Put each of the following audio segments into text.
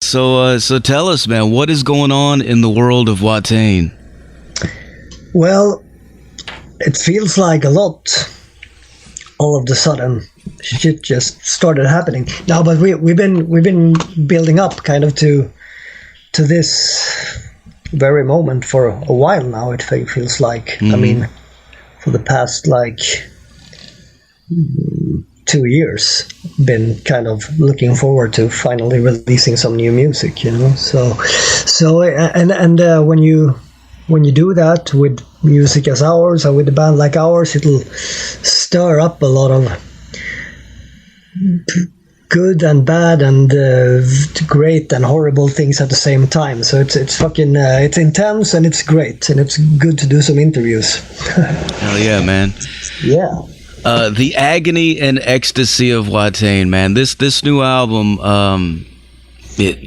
So tell us, man, what is going on in the world of Watain? Well, it feels like a lot. All of a sudden, shit just started happening. No, but we've been building up kind of to this very moment for a while now. It feels like. Mm-hmm. I mean, for the past 2 years, been kind of looking forward to finally releasing some new music, you know. So when you do that with music as ours or with a band like ours, it'll stir up a lot of good and bad and great and horrible things at the same time. So it's fucking it's intense and it's great and it's good to do some interviews. Hell yeah, man. Yeah. The Agony and Ecstasy of Watain, man. This new album,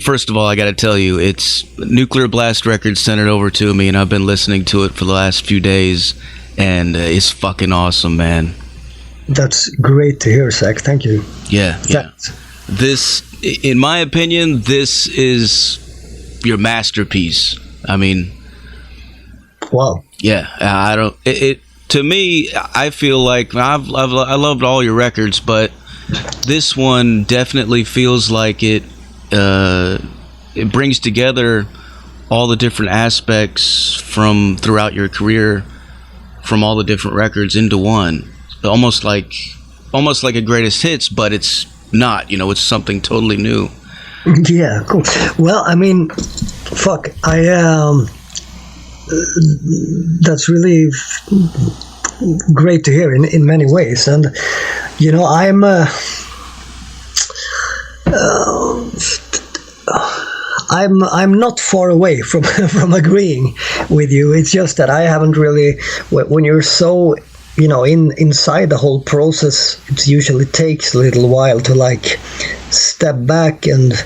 first of all, I got to tell you, it's Nuclear Blast Records sent it over to me, and I've been listening to it for the last few days, and it's fucking awesome, man. That's great to hear, Zach. Thank you. Yeah. This, in my opinion, this is your masterpiece. I mean, wow. Yeah, I don't. To me, I feel like I loved all your records, but this one definitely feels like it brings together all the different aspects from throughout your career, from all the different records into one. Almost like a greatest hits, but it's not. You know, it's something totally new. Yeah, cool. Well, I mean, fuck, that's really great to hear in many ways, and you know, I'm not far away from from agreeing with you. It's just that I haven't really, when you're so, you know, inside the whole process, it usually takes a little while to like step back and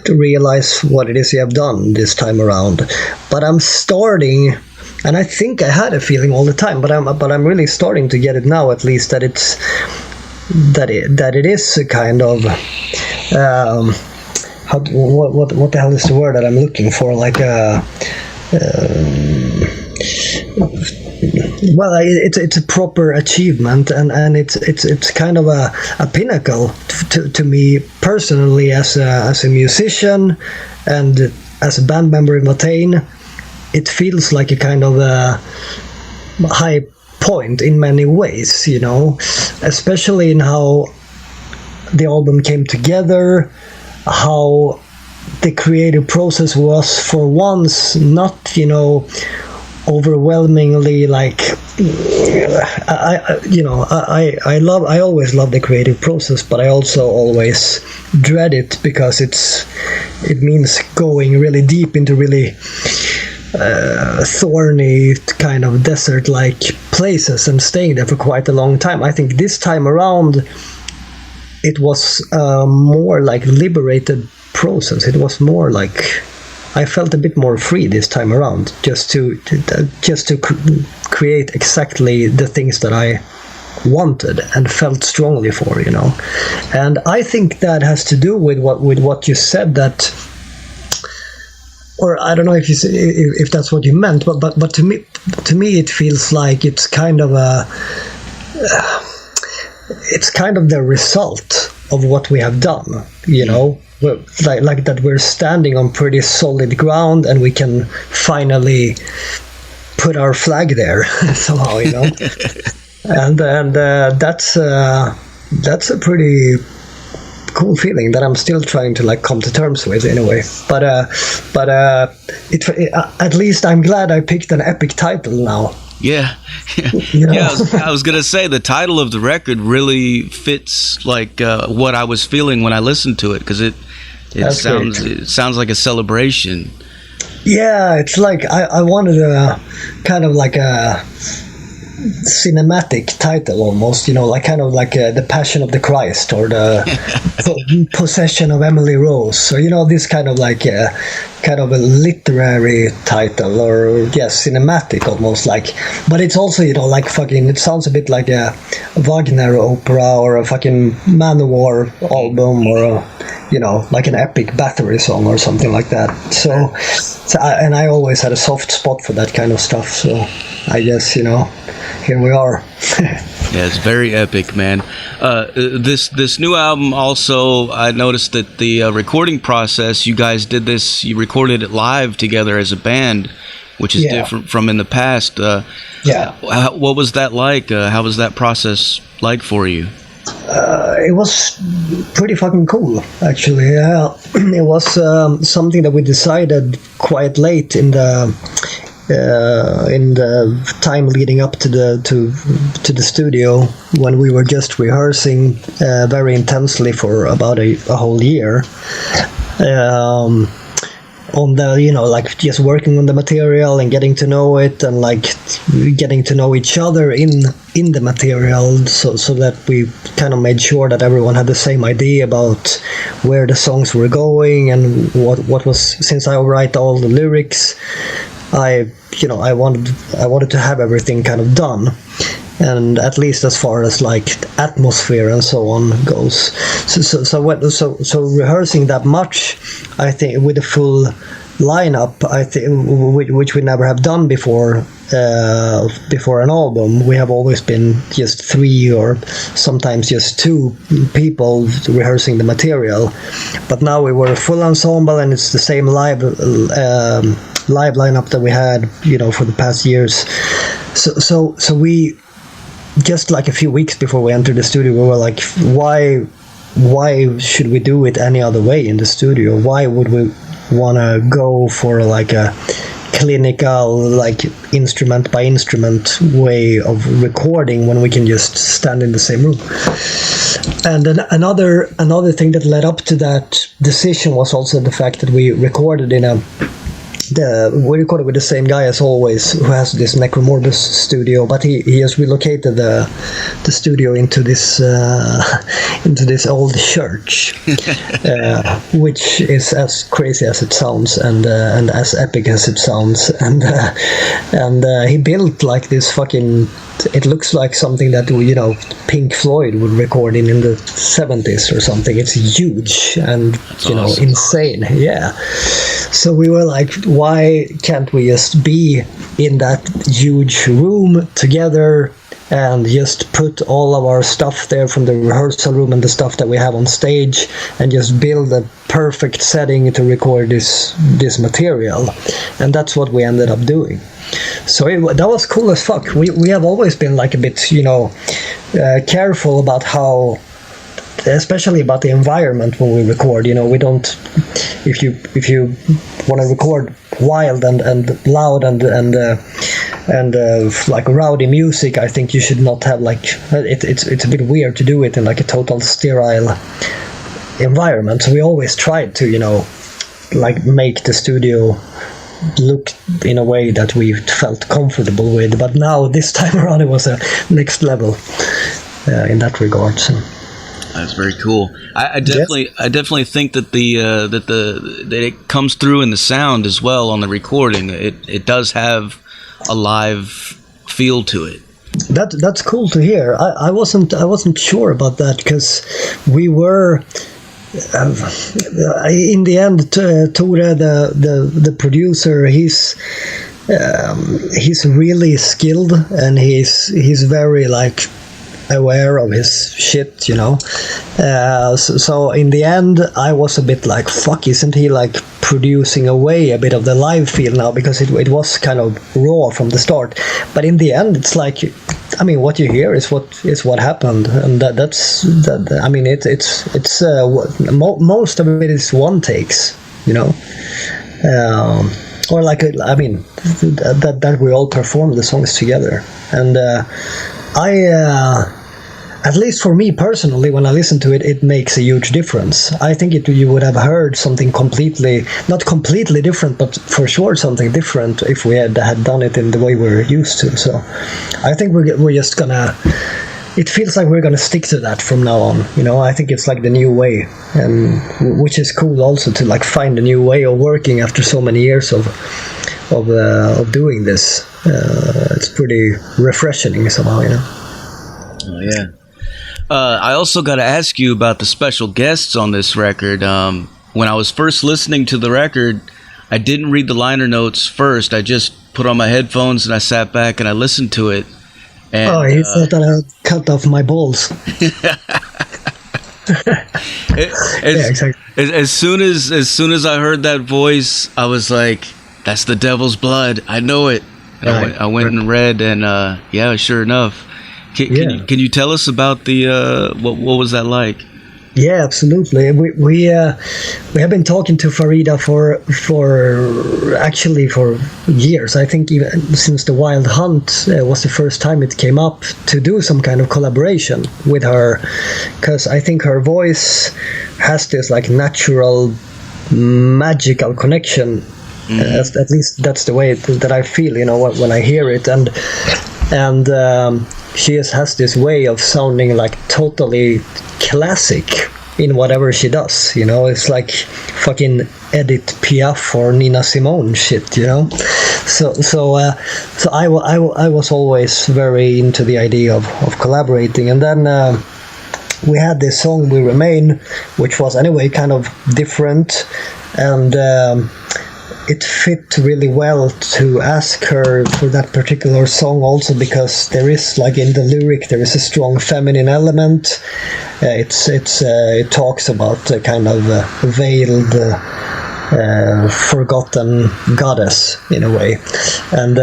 to realize what it is you have done this time around. But I'm starting, and I think I had a feeling all the time, but I'm really starting to get it now, at least, that it is a kind of what the hell is the word that I'm looking for? Like a well, it's a proper achievement, and it's kind of a pinnacle to me personally as a musician and as a band member in Watain. It feels like a kind of a high point in many ways, you know, especially in how the album came together, how the creative process was for once not, you know, overwhelmingly like I always love the creative process, but I also always dread it because it means going really deep into really thorny kind of desert-like places and staying there for quite a long time. I think this time around it was more like liberated process. It was more like I felt a bit more free this time around, just to create exactly the things that I wanted and felt strongly for, you know. And I think that has to do with what you said, that, or I don't know if that's what you meant, but to me it feels like it's kind of the result of what we have done, you know. Like that we're standing on pretty solid ground and we can finally put our flag there somehow, you know. and that's a pretty cool feeling that I'm still trying to like come to terms with anyway. But at least I'm glad I picked an epic title now. Yeah. You know? Yeah, I was gonna say the title of the record really fits like what I was feeling when I listened to it, because it sounds like a celebration. Yeah, it's like I wanted a kind of like a cinematic title almost, you know, like kind of like the Passion of the Christ or the Possession of Emily Rose, or, you know, this kind of like kind of a literary title, or cinematic almost, like. But it's also, you know, like fucking, it sounds a bit like a Wagner opera or a fucking Manowar album or a like an epic battery song or something like that. So I always had a soft spot for that kind of stuff. So I guess, here we are. Yeah, it's very epic, man. This new album also, I noticed that the recording process, you guys did this, you recorded it live together as a band, which is different from in the past. What was that like? How was that process like for you? It was pretty fucking cool, actually. Yeah, it was something that we decided quite late in the time leading up to the studio, when we were just rehearsing very intensely for about a whole year. On the, like just working on the material and getting to know it, and like getting to know each other in the material, so that we kind of made sure that everyone had the same idea about where the songs were going and what was, since I write all the lyrics, I wanted to have everything kind of done, and at least as far as like atmosphere and so on goes. So rehearsing that much, I think, with a full lineup, I think, which we never have done before an album. We have always been just 3 or sometimes just 2 people rehearsing the material, but now we were a full ensemble, and it's the same live lineup that we had, for the past years. So we, just like a few weeks before we entered the studio, we were like, why should we do it any other way in the studio? Why would we want to go for like a clinical, like instrument by instrument way of recording when we can just stand in the same room? And then another thing that led up to that decision was also the fact that we recorded we recorded with the same guy as always, who has this Necromorbus studio, but he has relocated the studio into this old church, which is as crazy as it sounds, and as epic as it sounds, and he built like this fucking, it looks like something that Pink Floyd would record in the 70s or something. It's huge and awesome. Insane. Yeah. So we were like, why can't we just be in that huge room together and just put all of our stuff there from the rehearsal room and the stuff that we have on stage, and just build a perfect setting to record this material? And that's what we ended up doing. So that was cool as fuck. We have always been like a bit, careful about how, especially about the environment when we record. We don't, if you want to record wild and loud and like rowdy music, I think you should not have like it's a bit weird to do it in like a total sterile environment. So we always tried to like make the studio look in a way that we felt comfortable with. But now this time around, it was a next level in that regard. So. That's very cool. I definitely think that that it comes through in the sound as well on the recording. It does have a live feel to it. That's cool to hear. I wasn't sure about that, because we were. In the end, Tore, the producer, he's really skilled, and he's very like aware of his shit, so in the end I was a bit like, fuck, isn't he like producing away a bit of the live feel now, because it was kind of raw from the start. But in the end, it's like, I mean, what you hear is what happened, and that's I mean, it's most of it is one takes, or like, I mean, that we all perform the songs together. And at least for me personally, when I listen to it, it makes a huge difference. I think you would have heard something not completely different, but for sure something different if we had done it in the way we're used to. So I think we're just gonna, it feels like we're gonna stick to that from now on. I think it's like the new way, and which is cool also to like find a new way of working after so many years of doing this. It's pretty refreshing somehow, Oh yeah. I also got to ask you about the special guests on this record. When I was first listening to the record, I didn't read the liner notes first. I just put on my headphones and I sat back and I listened to it. And, he thought that I cut off my balls. Exactly. As soon as I heard that voice, I was like, "That's the devil's blood. I know it." And I went and read, and yeah, sure enough. Can you tell us about the what was that like? Yeah, absolutely. We have been talking to Farida for years. I think even since the Wild Hunt was the first time it came up to do some kind of collaboration with her, because I think her voice has this like natural magical connection. At least that's the way that I feel, when I hear it, and she has this way of sounding like totally classic in whatever she does. It's like fucking Edith Piaf or Nina Simone shit. So I was always very into the idea of collaborating, and then we had this song "We Remain," which was anyway kind of different, and it fit really well to ask her for that particular song, also because there is, like, in the lyric, there is a strong feminine element. It talks about a kind of veiled, forgotten goddess in a way, and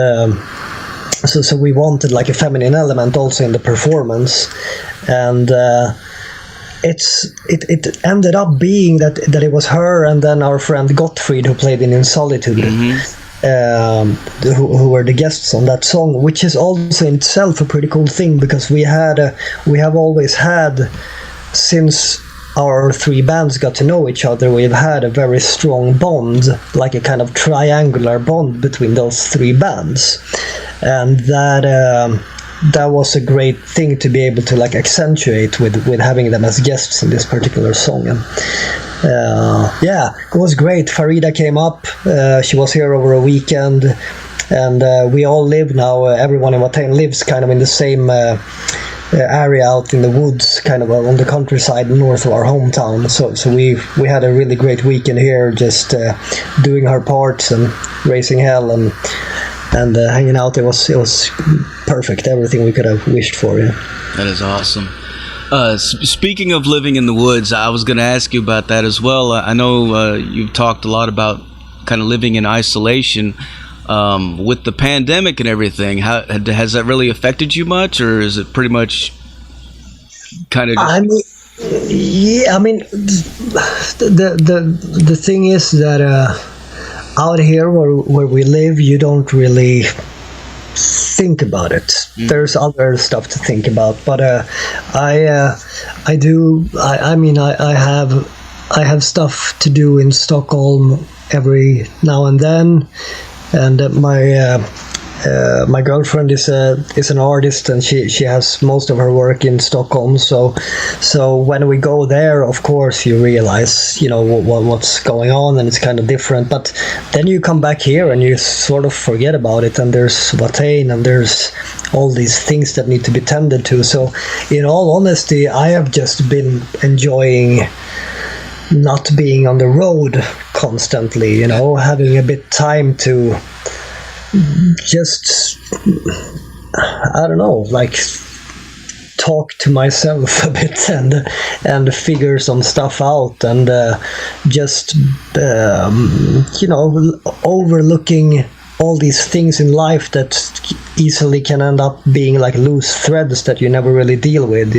so we wanted like a feminine element also in the performance, and it ended up being that it was her and then our friend Gottfrid, who played in Solitude, who were the guests on that song, which is also in itself a pretty cool thing, because we have always had, since our three bands got to know each other, we've had a very strong bond, like a kind of triangular bond between those three bands, and that was a great thing to be able to like accentuate with having them as guests in this particular song. And yeah, it was great. Farida came up, she was here over a weekend, and we all live now, everyone in Watain lives kind of in the same area out in the woods, kind of on the countryside north of our hometown. So we had a really great weekend here, just doing our parts and raising hell and hanging out. It was perfect, everything we could have wished for. Yeah, that is awesome. Speaking of living in the woods, I was going to ask you about that as well. I know you've talked a lot about kind of living in isolation with the pandemic and everything. Has that really affected you much, or is it pretty much kind of just... the thing is that out here where we live, you don't really think about it. There's other stuff to think about, but I have stuff to do in Stockholm every now and then, and my girlfriend is an artist, and she has most of her work in Stockholm. So when we go there, of course, you realize what's going on, and it's kind of different. But then you come back here and you sort of forget about it. And there's Watain, and there's all these things that need to be tended to. So in all honesty, I have just been enjoying not being on the road constantly. Having a bit time to just, I don't know, like talk to myself a bit and figure some stuff out, and just overlooking all these things in life that easily can end up being like loose threads that you never really deal with.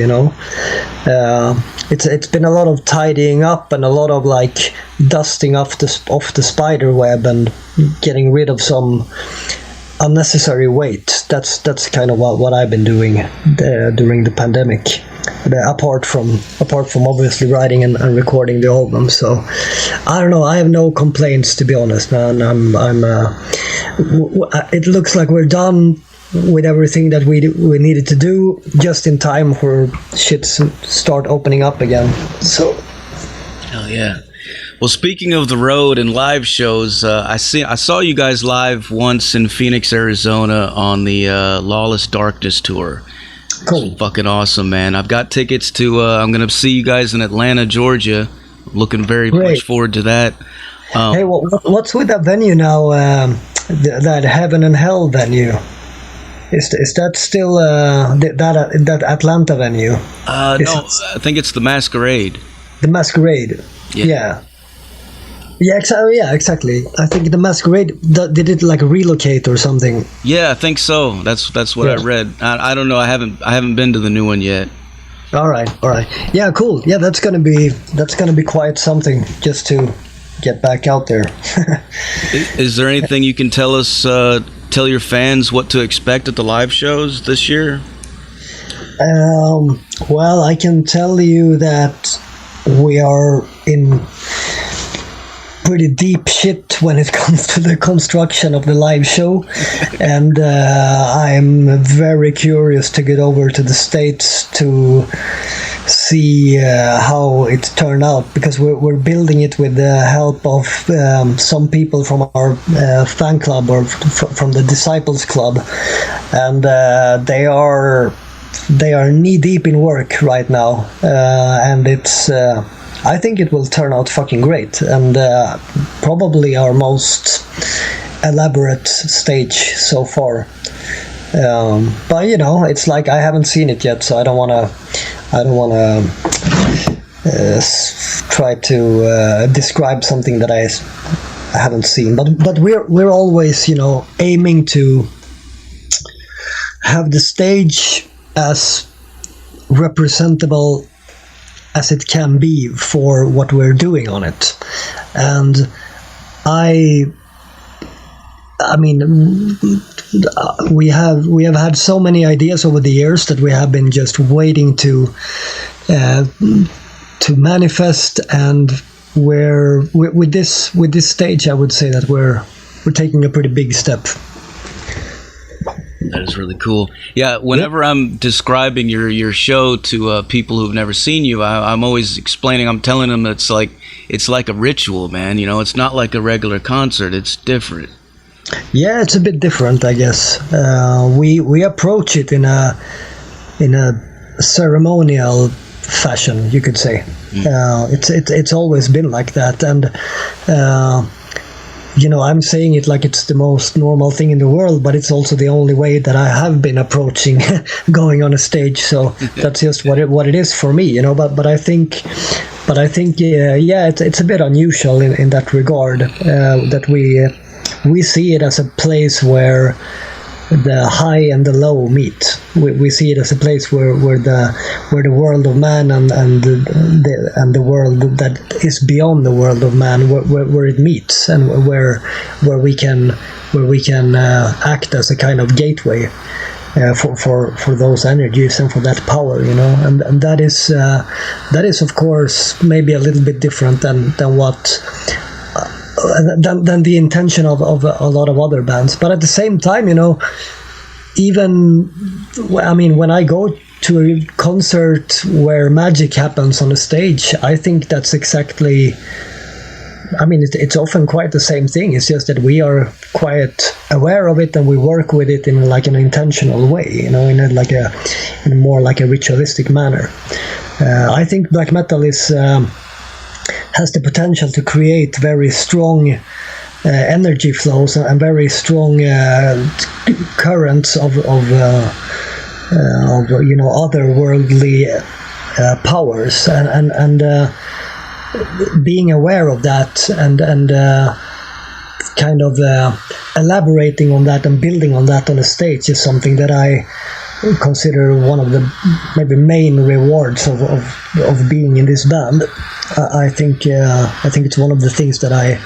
It's been a lot of tidying up and a lot of like dusting off the spider web and getting rid of some unnecessary weight. That's kind of what I've been doing during the pandemic, apart from obviously writing and recording the album. So I don't know, I have no complaints, to be honest, man. It looks like we're done with everything that we needed to do, just in time for shit to start opening up again. So hell yeah. Well, speaking of the road and live shows, I saw you guys live once in Phoenix, Arizona on the Lawless Darkness tour. Cool. Fucking awesome, man. I've got tickets to, I'm going to see you guys in Atlanta, Georgia. Looking very much forward to that. Hey, what's with that venue now, that Heaven and Hell venue? Is that still that Atlanta venue? No, I think it's the Masquerade. The Masquerade. Yeah. Yeah, exactly. I think the Masquerade did it like relocate or something. Yeah, I think so. That's what I read. I don't know. I haven't been to the new one yet. All right. Yeah, cool. Yeah, that's gonna be quite something just to get back out there. Is there anything you can tell us? Tell your fans what to expect at the live shows this year? Well, I can tell you that we are in pretty deep shit when it comes to the construction of the live show, and I'm very curious to get over to the States to see how it turned out, because we're building it with the help of some people from our fan club, or from the Disciples Club, and they are knee deep in work right now, and it's I think it will turn out fucking great, and probably our most elaborate stage so far. But it's like I haven't seen it yet, so I don't wanna try to describe something that I haven't seen. But we're always aiming to have the stage as representable as it can be for what we're doing on it. And I mean, we have had so many ideas over the years that we have been just waiting to manifest, and with this stage, I would say that we're taking a pretty big step. That is really cool. Yeah, whenever I'm describing your show to people who've never seen you, I'm always explaining. I'm telling them it's like a ritual, man. It's not like a regular concert. It's different. Yeah, it's a bit different, I guess. We approach it in a ceremonial fashion, you could say. It's always been like that, and I'm saying it like it's the most normal thing in the world, but it's also the only way that I have been approaching going on a stage. So that's just what it is for me, But I think it's a bit unusual in that regard, that we see it as a place where the high and the low meet. We see it as a place where the world of man and the world that is beyond the world of man, where it meets, and where we can act as a kind of gateway for those energies and for that power, and that is of course maybe a little bit different than the intention of a lot of other bands. But at the same time, when I go to a concert where magic happens on a stage, I think that's exactly, it's often quite the same thing. It's just that we are quite aware of it, and we work with it in like an intentional way, in a more like a ritualistic manner. I think black metal has the potential to create very strong energy flows and very strong currents of otherworldly powers, and being aware of that and kind of elaborating on that and building on that on a stage is something that I consider one of the maybe main rewards of being in this band. I think it's one of the things that I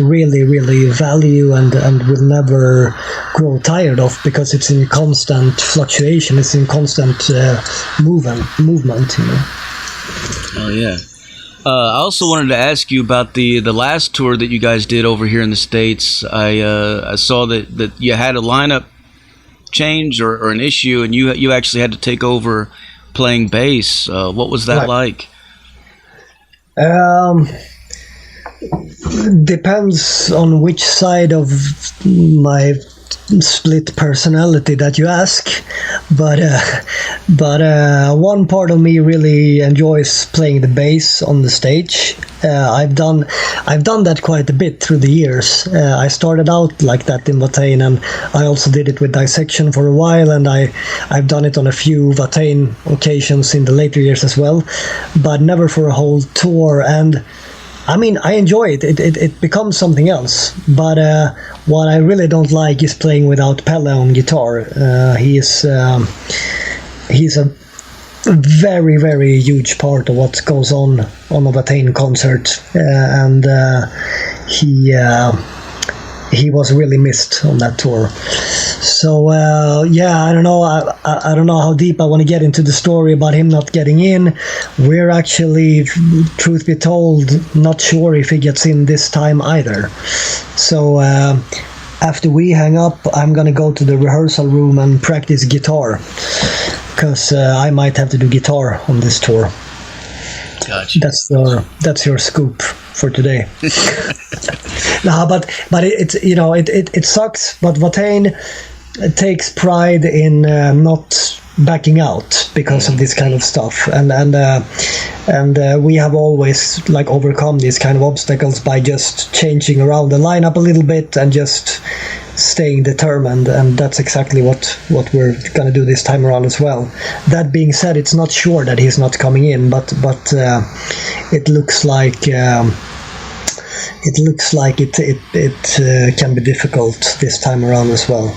really, really value and will never grow tired of, because it's in constant fluctuation. It's in constant movement. Oh yeah. I also wanted to ask you about the last tour that you guys did over here in the States. I saw that you had a lineup change or an issue, and you actually had to take over playing bass. What was that like? Depends on which side of my split personality that you ask, but one part of me really enjoys playing the bass on the stage. I've done that quite a bit through the years. I started out like that in Watain, and I also did it with Dissection for a while, and I've done it on a few Watain occasions in the later years as well, but never for a whole tour. And I mean, I enjoy it. It becomes something else. But what I really don't like is playing without Pelle on guitar. He's a very, very huge part of what goes on a Watain concert, and he was really missed on that tour. So yeah, I don't know. I don't know how deep I want to get into the story about him not getting in. We're actually, truth be told, not sure if he gets in this time either. So after we hang up, I'm gonna go to the rehearsal room and practice guitar, because I might have to do guitar on this tour. Gotcha. That's your scoop for today. No, but it's it sucks. But Watain takes pride in not backing out because of this kind of stuff, and we have always like overcome these kind of obstacles by just changing around the lineup a little bit and just staying determined, and that's exactly what we're gonna do this time around as well. That being said, it's not sure that he's not coming in, but it looks like it can be difficult this time around as well.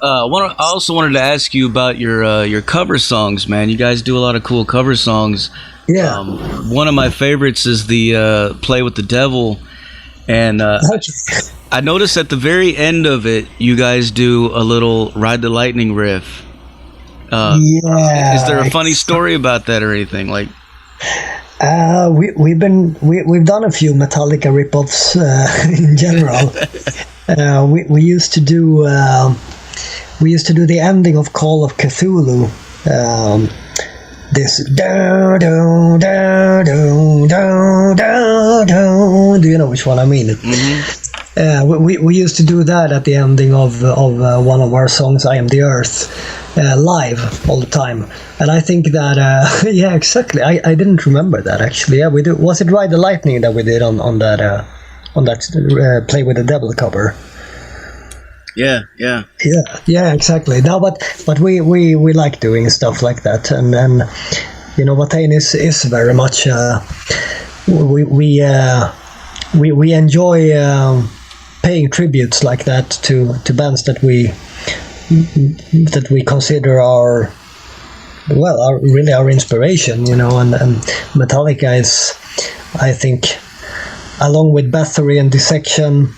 I also wanted to ask you about your cover songs, man. You guys do a lot of cool cover songs. Yeah. One of my favorites is the Play with the Devil. And I noticed at the very end of it, you guys do a little Ride the Lightning riff. Yeah. Is there a funny story about that or anything? Like, we've done a few Metallica ripoffs in general. We used to do the ending of Call of Cthulhu. This do. Do you know which one I mean? mm-hmm. We used to do that at the ending of one of our songs, I Am the Earth, live all the time. And I think that yeah, exactly. I didn't remember that actually. Yeah, we do. Was it Ride the Lightning that we did on that Play with the Devil cover? Yeah, exactly. No, but we like doing stuff like that, and Watain is very much we enjoy paying tributes like that to bands that we consider our inspiration, and Metallica is, I think, along with Bathory and Dissection,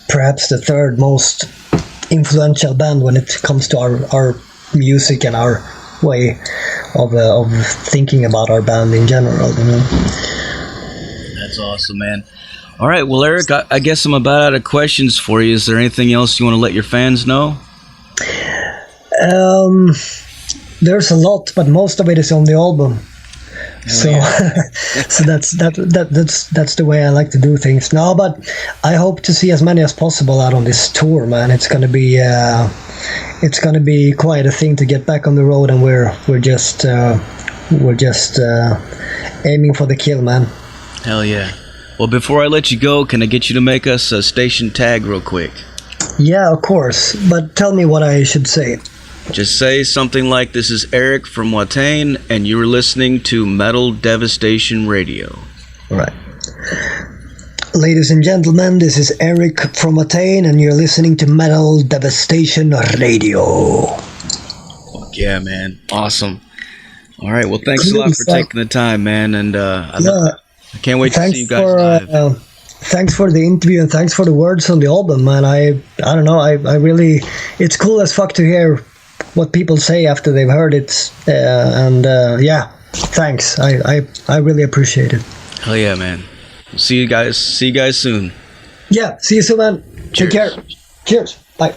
perhaps the third most influential band when it comes to our music and our way of thinking about our band in general. That's awesome, man. All right, well, Erik, I guess I'm about out of questions for you. Is there anything else you want to let your fans know? There's a lot, but most of it is on the album. So, so that's the way I like to do things now. But I hope to see as many as possible out on this tour, man. It's gonna be quite a thing to get back on the road, and we're just aiming for the kill, man. Hell yeah! Well, before I let you go, can I get you to make us a station tag real quick? Yeah, of course. But tell me what I should say. Just say something like, "This is Erik from Watain, and you're listening to Metal Devastation Radio." All right. Ladies and gentlemen, this is Erik from Watain, and you're listening to Metal Devastation Radio. Fuck yeah, man. Awesome. All right, well, thanks a lot for taking the time, man, and I can't wait to see you guys live. Thanks for the interview, and thanks for the words on the album, man. I don't know, I really, it's cool as fuck to hear what people say after they've heard it, and yeah, thanks. I really appreciate it. Hell yeah, man. See you guys soon. Yeah, see you soon, man. Cheers. Take care. Cheers. Bye.